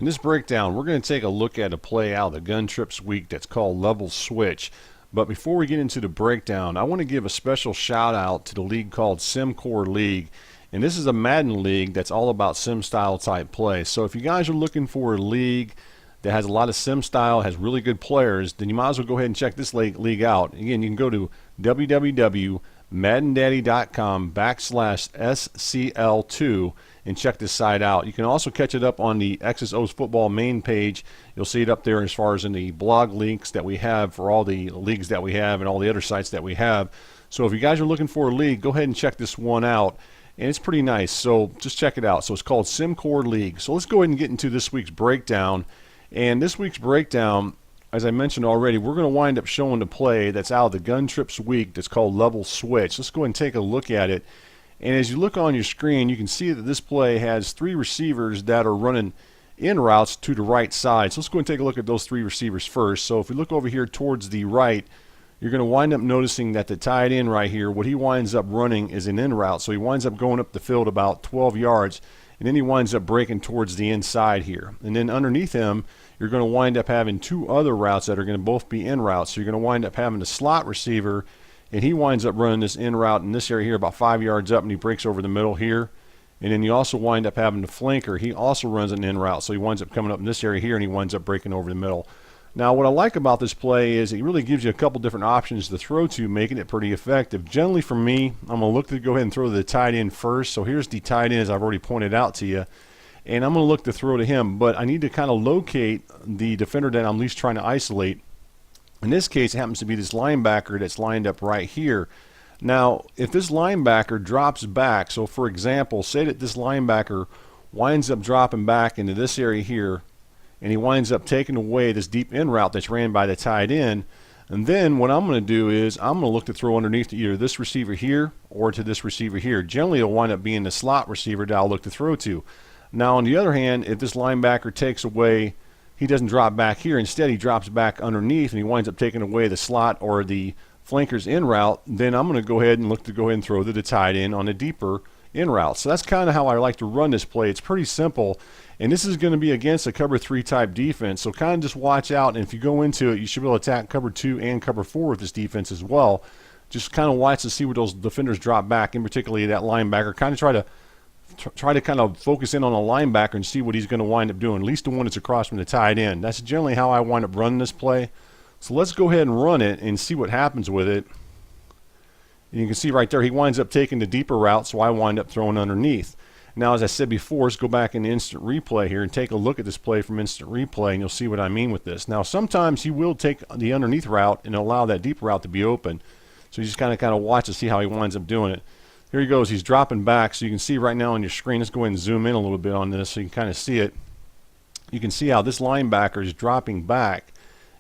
In this breakdown, we're going to take a look at a play out of the Gun Trips week that's called Level Switch. But before we get into the breakdown, I want to give a special shout out to the league called SimCore League. And this is a Madden league that's all about sim style type play. So if you guys are looking for a league that has a lot of sim style, has really good players, then you might as well go ahead and check this league out. Again, you can go to www.maddendaddy.com/SCL2 and check this site out. You can also catch it up on the X's O's football main page. You'll see it up there as far as in the blog links that we have for all the leagues that we have and all the other sites that we have. So if you guys are looking for a league, go ahead and check this one out. And it's pretty nice, so just check it out. So it's called SimCore League. So let's go ahead and get into this week's breakdown. And this week's breakdown, as I mentioned already, we're going to wind up showing the play that's out of the Gun Trips week that's called Level Switch. Let's go ahead and take a look at it. And as you look on your screen, you can see that this play has three receivers that are running in routes to the right side. So let's go and take a look at those three receivers first. So if we look over here towards the right, you're going to wind up noticing that the tight end right here, what he winds up running is an in route. So he winds up going up the field about 12 yards, and then he winds up breaking towards the inside here. And then underneath him, you're going to wind up having two other routes that are going to both be in routes. So you're going to wind up having a slot receiver, and he winds up running this in route in this area here about 5 yards up, and he breaks over the middle here. And then you also wind up having the flanker. He also runs an in route, so he winds up coming up in this area here, and he winds up breaking over the middle. Now, what I like about this play is it really gives you a couple different options to throw to, making it pretty effective. Generally, for me, I'm going to look to go ahead and throw to the tight end first. So here's the tight end, as I've already pointed out to you. And I'm going to look to throw to him, but I need to kind of locate the defender that I'm at least trying to isolate. In this case, it happens to be this linebacker that's lined up right here. Now, if this linebacker drops back, so for example, say that this linebacker winds up dropping back into this area here, and he winds up taking away this deep in route that's ran by the tight end, and then what I'm going to do is I'm going to look to throw underneath to either this receiver here or to this receiver here. Generally, it'll wind up being the slot receiver that I'll look to throw to. Now, on the other hand, if this linebacker takes away, he doesn't drop back here. Instead, he drops back underneath, and he winds up taking away the slot or the flanker's in route. Then I'm going to go ahead and look to go ahead and throw to the tight end on a deeper in route. So that's kind of how I like to run this play. It's pretty simple, and this is going to be against a cover 3 type defense. So kind of just watch out, and if you go into it, you should be able to attack cover 2 and cover 4 with this defense as well. Just kind of watch to see where those defenders drop back, and particularly that linebacker. Kind of try to kind of focus in on a linebacker and see what he's going to wind up doing, at least the one that's across from the tight end. That's generally how I wind up running this play. So let's go ahead and run it and see what happens with it. And you can see right there, he winds up taking the deeper route, so I wind up throwing underneath. Now, as I said before, let's go back into instant replay here and take a look at this play from instant replay, and you'll see what I mean with this. Now, sometimes he will take the underneath route and allow that deeper route to be open. So you just kind of watch to see how he winds up doing it. Here he goes. He's dropping back, so you can see right now on your screen. Let's go ahead and zoom in a little bit on this so you can kind of see it. You can see how this linebacker is dropping back,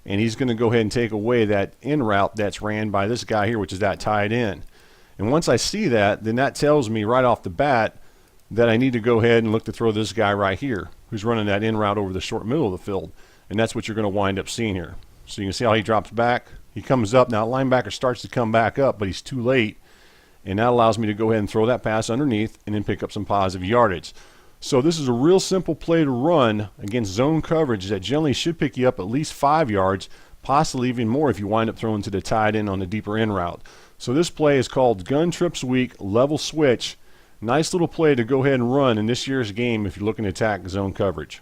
and he's going to go ahead and take away that in route that's ran by this guy here, which is that tight end. And once I see that, then that tells me right off the bat that I need to go ahead and look to throw this guy right here who's running that in route over the short middle of the field. And that's what you're going to wind up seeing here. So you can see how he drops back. He comes up. Now, linebacker starts to come back up, but he's too late. And that allows me to go ahead and throw that pass underneath and then pick up some positive yardage. So this is a real simple play to run against zone coverage that generally should pick you up at least 5 yards, possibly even more if you wind up throwing to the tight end on the deeper in route. So this play is called Gun Trips Week Level Switch. Nice little play to go ahead and run in this year's game if you're looking to attack zone coverage.